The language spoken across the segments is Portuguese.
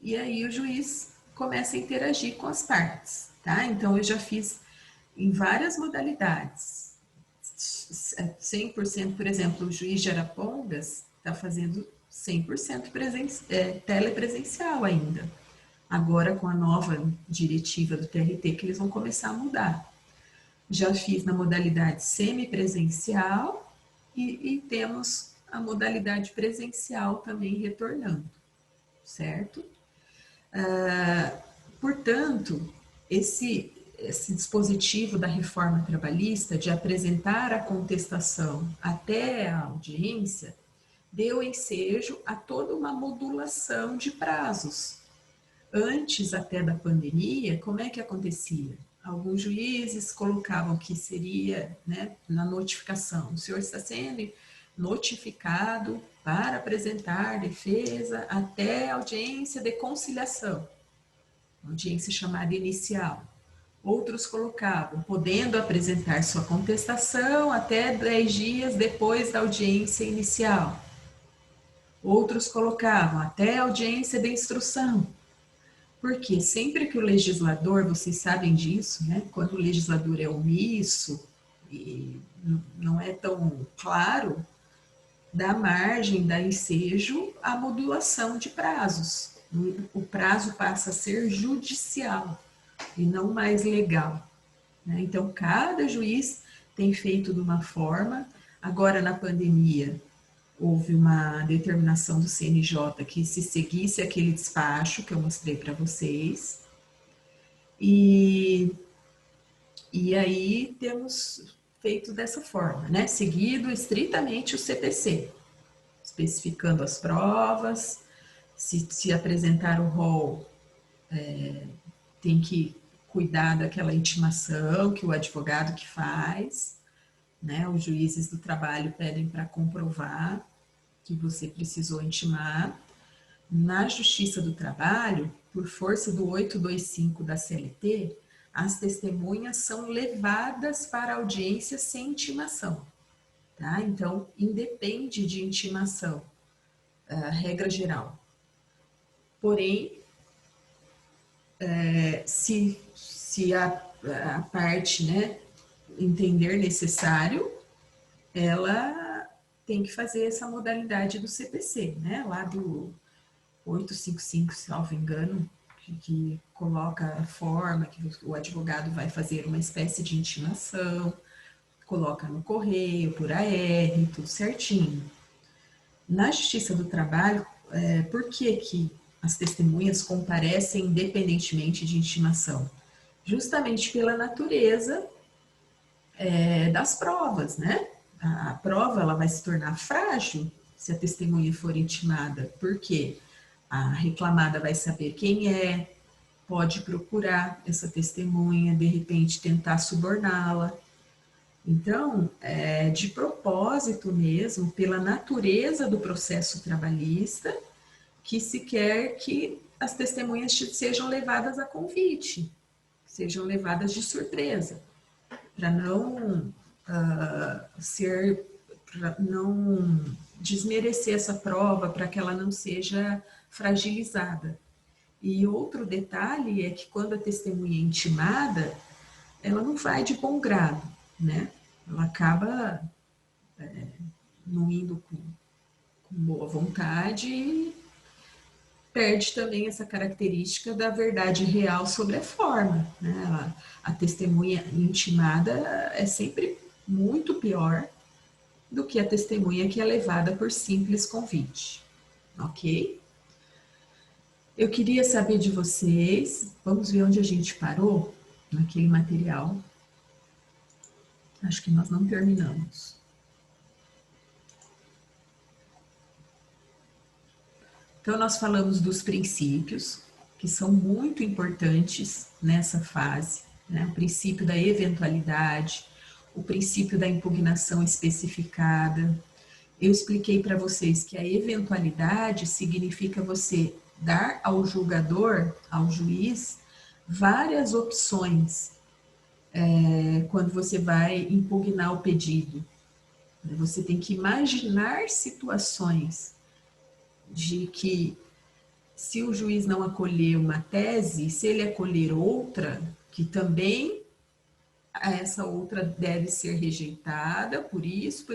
e aí o juiz começa a interagir com as partes, tá? Então, eu já fiz em várias modalidades. 100%, por exemplo, o juiz de Arapongas está fazendo 100% telepresencial ainda. Agora, com a nova diretiva do TRT, que eles vão começar a mudar. Já fiz na modalidade semipresencial e temos a modalidade presencial também retornando, certo? Portanto, esse dispositivo da reforma trabalhista de apresentar a contestação até a audiência deu ensejo a toda uma modulação de prazos. Antes até da pandemia, como é que acontecia? Alguns juízes colocavam que seria, né, na notificação, o senhor está sendo notificado para apresentar defesa até audiência de conciliação, audiência chamada inicial. Outros colocavam, podendo apresentar sua contestação até 10 dias depois da audiência inicial. Outros colocavam até a audiência de instrução. Porque sempre que o legislador, vocês sabem disso, né? Quando o legislador é omisso e não é tão claro, dá margem, dá ensejo à modulação de prazos. O prazo passa a ser judicial e não mais legal, né? Então, cada juiz tem feito de uma forma. Agora, na pandemia, houve uma determinação do CNJ que se seguisse aquele despacho que eu mostrei para vocês. E aí temos feito dessa forma, né? Seguido estritamente o CPC, especificando as provas, se apresentar o rol, tem que cuidar daquela intimação que o advogado que faz, né? Os juízes do trabalho pedem para comprovar que você precisou intimar. Na Justiça do Trabalho, por força do 825 da CLT, as testemunhas são levadas para audiência sem intimação, tá? Então, independe de intimação, a regra geral. Porém, se a parte, né, entender necessário, ela tem que fazer essa modalidade do CPC, né, lá do 855, se não me engano, que coloca a forma que o advogado vai fazer uma espécie de intimação, coloca no correio, por AR, tudo certinho. Na Justiça do Trabalho, por que as testemunhas comparecem independentemente de intimação? Justamente pela natureza das provas, né? A prova ela vai se tornar frágil se a testemunha for intimada. Por quê? A reclamada vai saber quem é, pode procurar essa testemunha, de repente tentar suborná-la. Então, de propósito mesmo, pela natureza do processo trabalhista, que se quer que as testemunhas sejam levadas a convite, sejam levadas de surpresa, para não não desmerecer essa prova, para que ela não seja fragilizada. E outro detalhe é que quando a testemunha é intimada, ela não vai de bom grado, né? Ela acaba não indo com boa vontade e perde também essa característica da verdade real sobre a forma, né? A testemunha intimada é sempre muito pior do que a testemunha que é levada por simples convite, ok? Eu queria saber de vocês, vamos ver onde a gente parou naquele material. Acho que nós não terminamos. Então, nós falamos dos princípios, que são muito importantes nessa fase, né? O princípio da eventualidade, o princípio da impugnação especificada. Eu expliquei para vocês que a eventualidade significa você dar ao julgador, ao juiz, várias opções quando você vai impugnar o pedido. Você tem que imaginar situações de que Se o juiz não acolher uma tese, se ele acolher outra, que também essa outra deve ser rejeitada por isso,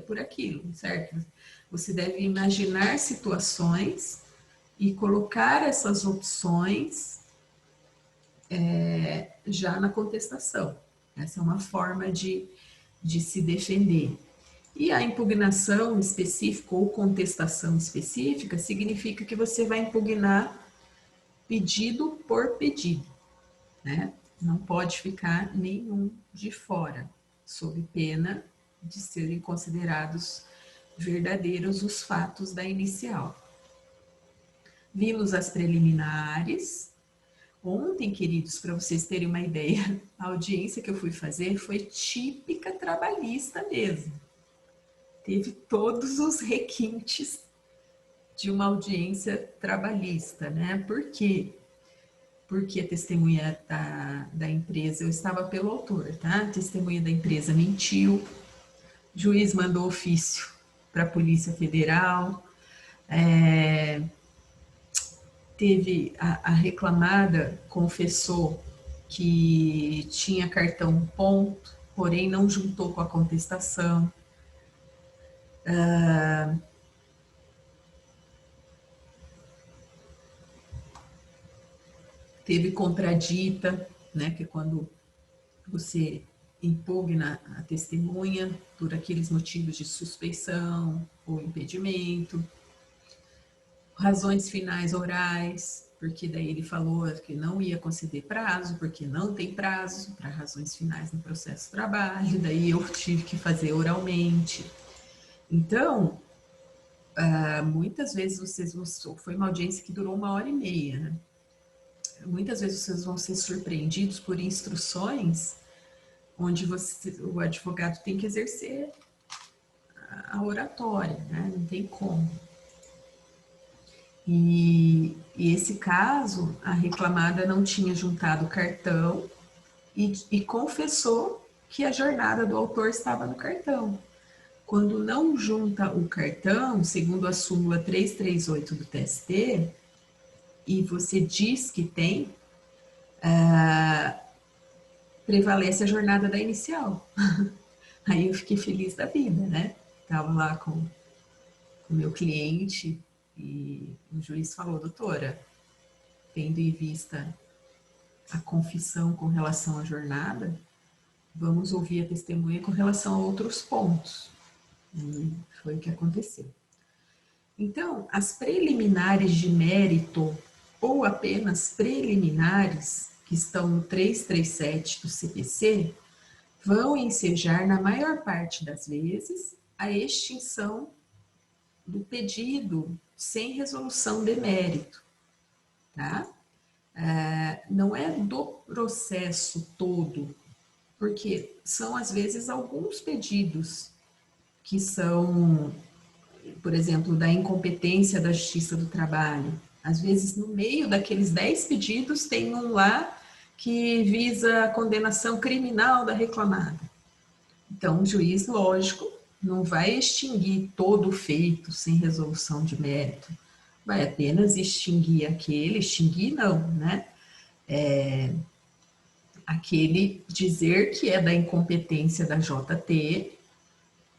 por aquilo, certo? Você deve imaginar situações e colocar essas opções já na contestação. Essa é uma forma de se defender. E a impugnação específica ou contestação específica significa que você vai impugnar pedido por pedido, né? Não pode ficar nenhum de fora, sob pena de serem considerados verdadeiros os fatos da inicial. Vimos as preliminares. Ontem, queridos, para vocês terem uma ideia, a audiência que eu fui fazer foi típica trabalhista mesmo. Teve todos os requintes de uma audiência trabalhista, né? Por quê? Porque a testemunha da empresa, eu estava pelo autor, tá? A testemunha da empresa mentiu, o juiz mandou ofício para a Polícia Federal, teve a reclamada confessou que tinha cartão ponto, porém não juntou com a contestação. Teve contradita, né, que é quando você impugna a testemunha por aqueles motivos de suspeição ou impedimento. Razões finais orais, porque daí ele falou que não ia conceder prazo, porque não tem prazo para razões finais no processo de trabalho, daí eu tive que fazer oralmente. Então, muitas vezes vocês vão, foi uma audiência que durou 1h30, né? Muitas vezes vocês vão ser surpreendidos por instruções onde o advogado tem que exercer a oratória, né? Não tem como. E esse caso, a reclamada não tinha juntado o cartão e confessou que a jornada do autor estava no cartão. Quando não junta o cartão, segundo a súmula 338 do TST, e você diz que tem, prevalece a jornada da inicial. Aí eu fiquei feliz da vida, né? Estava lá com o meu cliente e o juiz falou, doutora, tendo em vista a confissão com relação à jornada, vamos ouvir a testemunha com relação a outros pontos. E foi o que aconteceu. Então, as preliminares de mérito ou apenas preliminares, que estão no 337 do CPC, vão ensejar, na maior parte das vezes, a extinção do pedido sem resolução de mérito, tá? Não é do processo todo, porque são, às vezes, alguns pedidos que são, por exemplo, da incompetência da Justiça do Trabalho. Às vezes, no meio daqueles 10 pedidos, tem um lá que visa a condenação criminal da reclamada. Então, o juiz, lógico, não vai extinguir todo o feito sem resolução de mérito, vai apenas extinguir não, né? Aquele dizer que é da incompetência da JT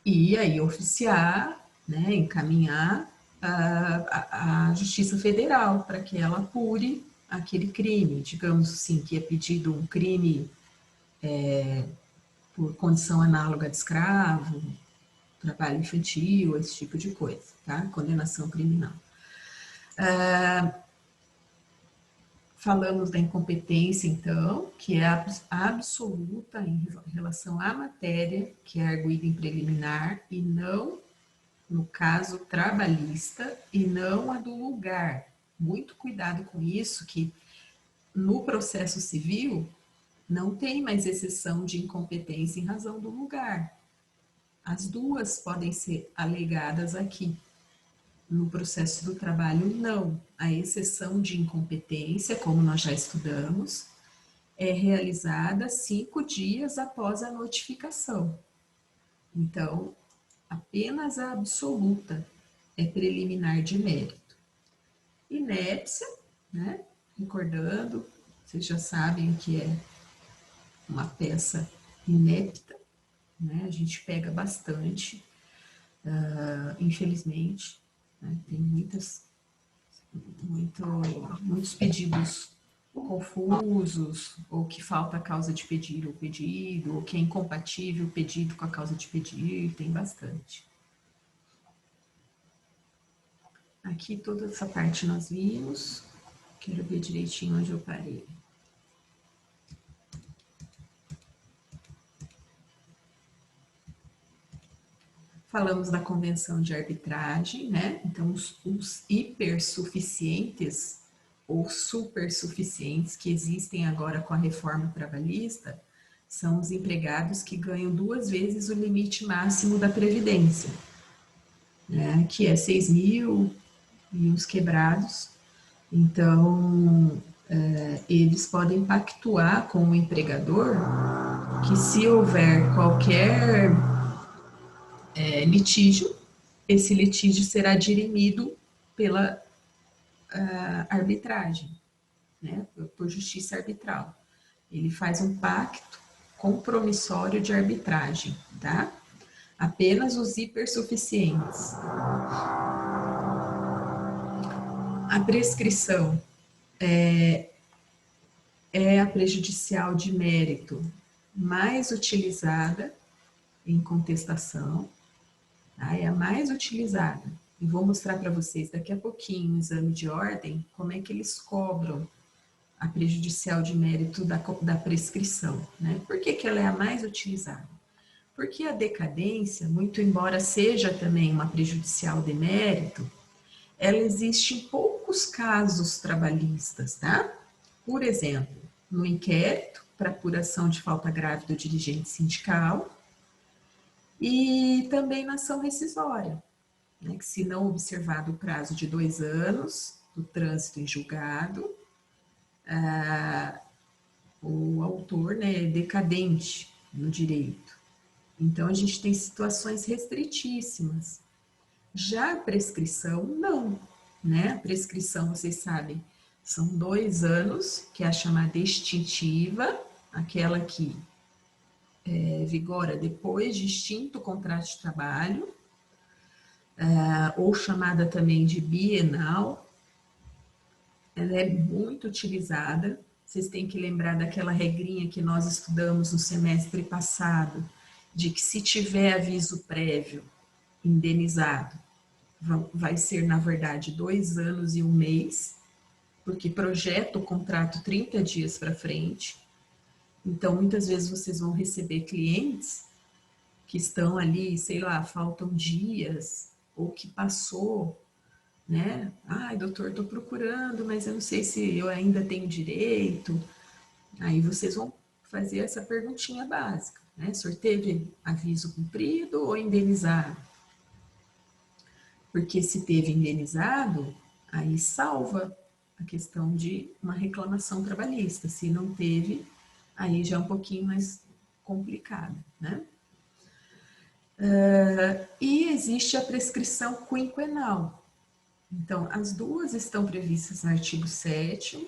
e aí oficiar, né, encaminhar a Justiça Federal para que ela apure aquele crime, digamos assim, que é pedido um crime por condição análoga de escravo, trabalho infantil, esse tipo de coisa, tá? Condenação criminal. Falamos da incompetência, então, que é absoluta em relação à matéria que é arguida em preliminar e não, no caso trabalhista, e não a do lugar. Muito cuidado com isso, que no processo civil não tem mais exceção de incompetência em razão do lugar. As duas podem ser alegadas aqui. No processo do trabalho, não. A exceção de incompetência, como nós já estudamos, é realizada 5 dias após a notificação. Então, apenas a absoluta é preliminar de mérito. inépcia, né? Recordando, vocês já sabem o que é uma peça inepta, né? A gente pega bastante, infelizmente, né? Tem muitos pedidos confusos, ou que falta a causa de pedir o pedido, ou que é incompatível o pedido com a causa de pedir, tem bastante. Aqui toda essa parte nós vimos, quero ver direitinho onde eu parei. Falamos da convenção de arbitragem, né? Então, os hipersuficientes ou supersuficientes que existem agora com a reforma trabalhista são os empregados que ganham 2 vezes o limite máximo da Previdência, né? Que é 6 mil e uns quebrados. Então, eles podem pactuar com o empregador que, se houver qualquer litígio, esse litígio será dirimido pela arbitragem, né? Por justiça arbitral. Ele faz um pacto compromissório de arbitragem, tá? Apenas os hipersuficientes. A prescrição é a prejudicial de mérito mais utilizada em contestação, tá? É a mais utilizada. E vou mostrar para vocês daqui a pouquinho, no exame de ordem, como é que eles cobram a prejudicial de mérito da prescrição, né? Por que que ela é a mais utilizada? Porque a decadência, muito embora seja também uma prejudicial de mérito, ela existe em poucos casos trabalhistas, tá? Por exemplo, no inquérito para apuração de falta grave do dirigente sindical e também na ação rescisória, né? Que, se não observado o prazo de 2 anos do trânsito em julgado, o autor, né, é decadente no direito. Então, a gente tem situações restritíssimas. Já a prescrição, não, né? A prescrição, vocês sabem, são 2 anos, que é a chamada extintiva, aquela que vigora depois de extinto o contrato de trabalho, ou chamada também de bienal. Ela é muito utilizada. Vocês têm que lembrar daquela regrinha que nós estudamos no semestre passado, de que, se tiver aviso prévio indenizado, vai ser, na verdade, 2 anos e 1 mês, porque projeta o contrato 30 dias para frente. Então, muitas vezes vocês vão receber clientes que estão ali, sei lá, faltam dias, ou que passou, né? Ai, doutor, estou procurando, mas eu não sei se eu ainda tenho direito. Aí vocês vão fazer essa perguntinha básica, né? O senhor teve aviso cumprido ou indenizado? Porque, se teve indenizado, aí salva a questão de uma reclamação trabalhista. Se não teve, aí já é um pouquinho mais complicado, né? E existe a prescrição quinquenal. Então, as duas estão previstas no artigo 7º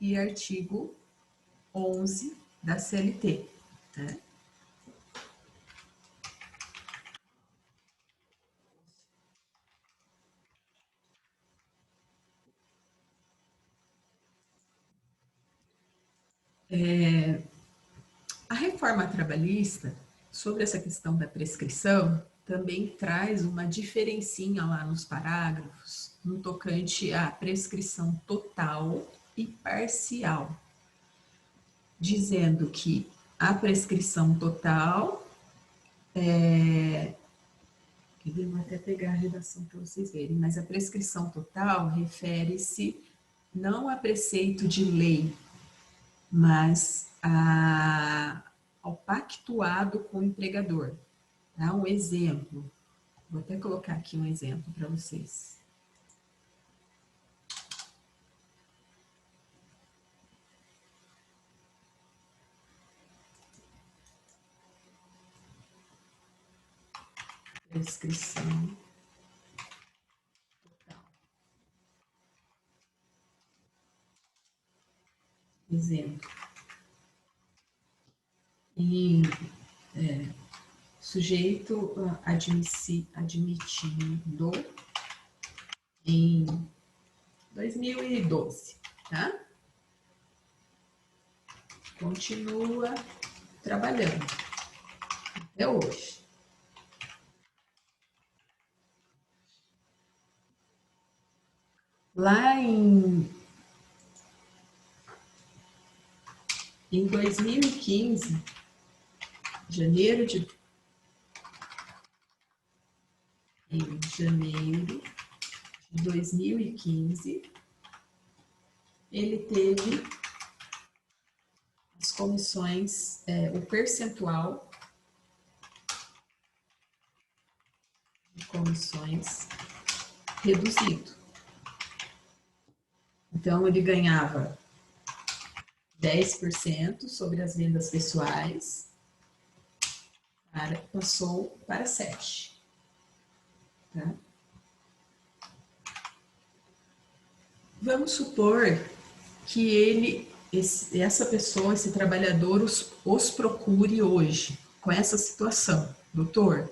e artigo 11 da CLT, né? A reforma trabalhista, sobre essa questão da prescrição, também traz uma diferencinha lá nos parágrafos, no tocante à prescrição total e parcial, dizendo que a prescrição total vou até pegar a redação para vocês verem, mas a prescrição total refere-se não a preceito de lei, mas ao pactuado com o empregador. Tá? Um exemplo, vou até colocar aqui um exemplo para vocês. Prescrição total. Exemplo. Em sujeito admitido em 2012, tá? Continua trabalhando até hoje. Lá em 2015, janeiro de 2015, ele teve as comissões, o percentual de comissões reduzido. Então, ele ganhava 10% sobre as vendas pessoais, passou para 7%. Tá? Vamos supor que essa pessoa, esse trabalhador, os procure hoje, com essa situação. Doutor,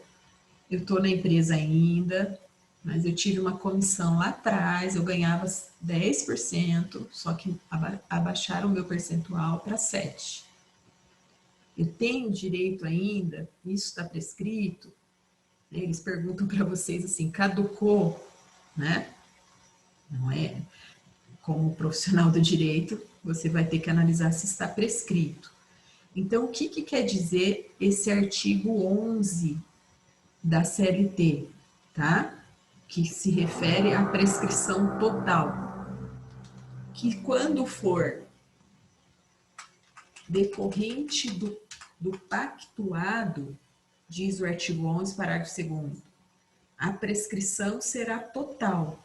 eu estou na empresa ainda, mas eu tive uma comissão lá atrás, eu ganhava 10%, só que abaixaram o meu percentual para 7%. Eu tenho direito ainda? Isso está prescrito? Eles perguntam para vocês assim, caducou, né? Não é? Como profissional do direito, você vai ter que analisar se está prescrito. Então, o que quer dizer esse artigo 11 da CLT, tá? Que se refere à prescrição total. Que quando for decorrente do pactuado, diz o artigo 11, parágrafo 2º, a prescrição será total.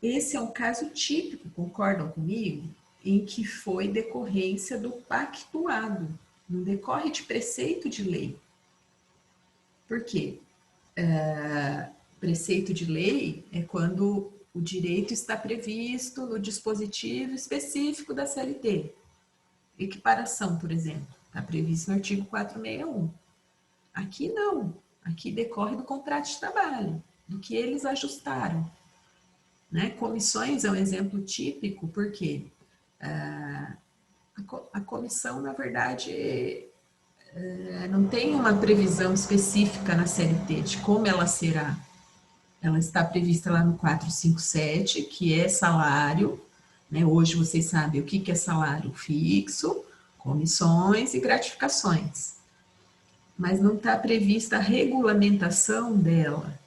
Esse é um caso típico, concordam comigo? Em que foi decorrência do pactuado, não decorre de preceito de lei. Por quê? Preceito de lei é quando o direito está previsto no dispositivo específico da CLT. Equiparação, por exemplo, está previsto no artigo 461. Aqui não, aqui decorre do contrato de trabalho, do que eles ajustaram. Né? Comissões é um exemplo típico, porque a comissão, na verdade, não tem uma previsão específica na CLT de como ela será. Ela está prevista lá no 457, que é salário, né? Hoje vocês sabem o que é salário fixo, comissões e gratificações. Mas não está prevista a regulamentação dela.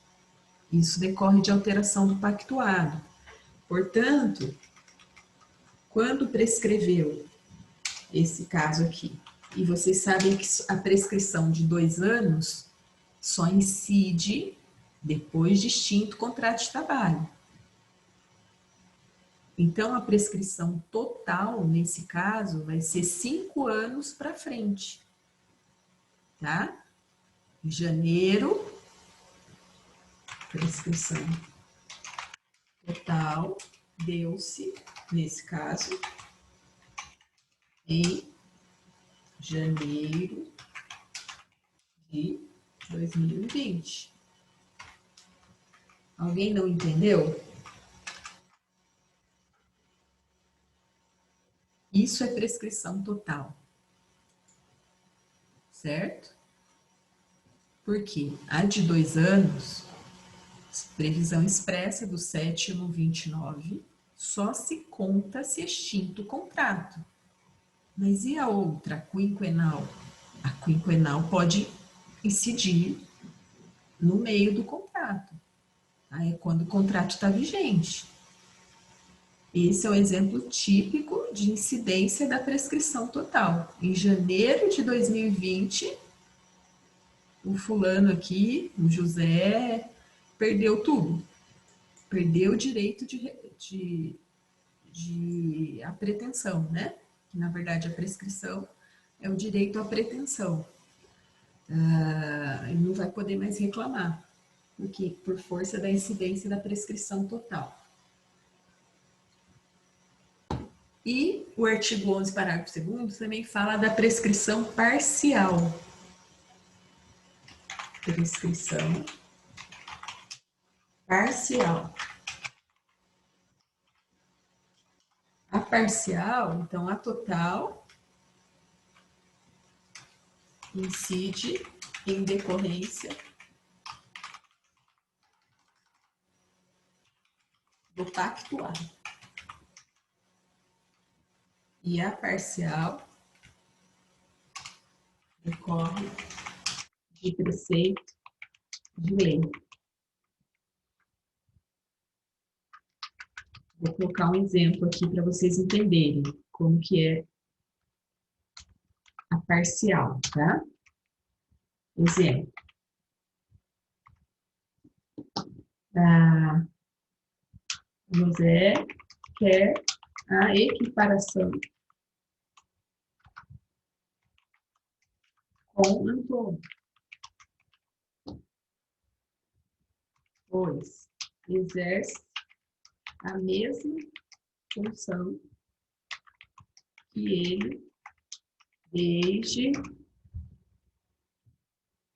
Isso decorre de alteração do pactuado. Portanto, quando prescreveu esse caso aqui, e vocês sabem que a prescrição de 2 anos só incide depois de extinto o contrato de trabalho. Então, a prescrição total, nesse caso, vai ser 5 anos para frente. Tá? Em janeiro, prescrição total deu-se, nesse caso, em janeiro de 2020. Alguém não entendeu? Isso é prescrição total. Certo? Porque a de 2 anos, previsão expressa do 7/29, só se conta se extinto o contrato. Mas e a outra, a quinquenal? A quinquenal pode incidir no meio do contrato. Aí é quando o contrato está vigente. Esse é o exemplo típico de incidência da prescrição total. Em janeiro de 2020, o fulano aqui, o José, perdeu tudo. Perdeu o direito de a pretensão, né? Que, na verdade, a prescrição é o direito à pretensão. Ele não vai poder mais reclamar, porque por força da incidência da prescrição total. E o artigo 11, parágrafo 2º, também fala da prescrição parcial. Prescrição parcial. A parcial, então, a total incide em decorrência do pactuado. E a parcial decorre de preceito de lei. Vou colocar um exemplo aqui para vocês entenderem como que é a parcial, tá? Exemplo. José quer a equiparação com Antônio, pois exerce a mesma função que ele desde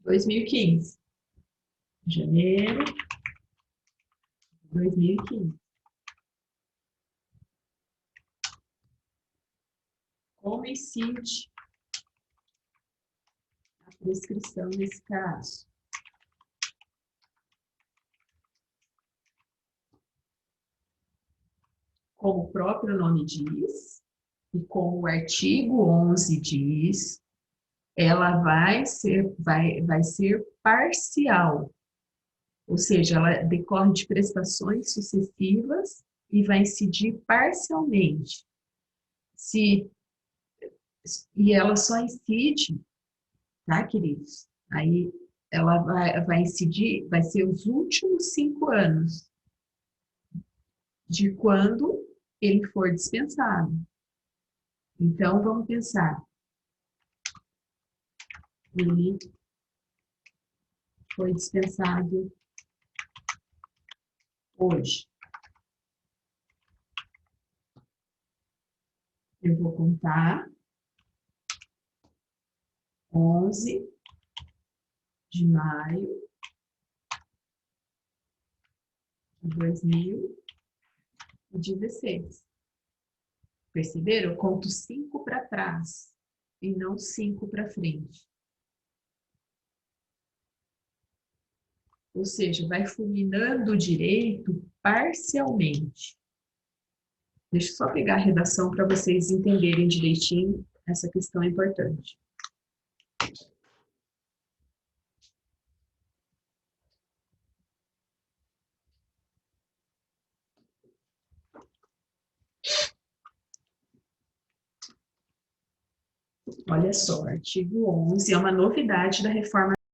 2015. Janeiro de 2015. Como incide a prescrição nesse caso? Como o próprio nome diz, e como o artigo 11 diz, ela vai ser parcial, ou seja, ela decorre de prestações sucessivas e vai incidir parcialmente. E ela só incide, tá, queridos? Aí ela vai incidir, vai ser os últimos 5 anos de quando ele for dispensado. Então, vamos pensar. Ele foi dispensado hoje. Eu vou contar 11 de maio de 2016. Perceberam? Eu conto 5 para trás e não 5 para frente. Ou seja, vai fulminando o direito parcialmente. Deixa eu só pegar a redação para vocês entenderem direitinho essa questão importante. Olha só, artigo 11 é uma novidade da reforma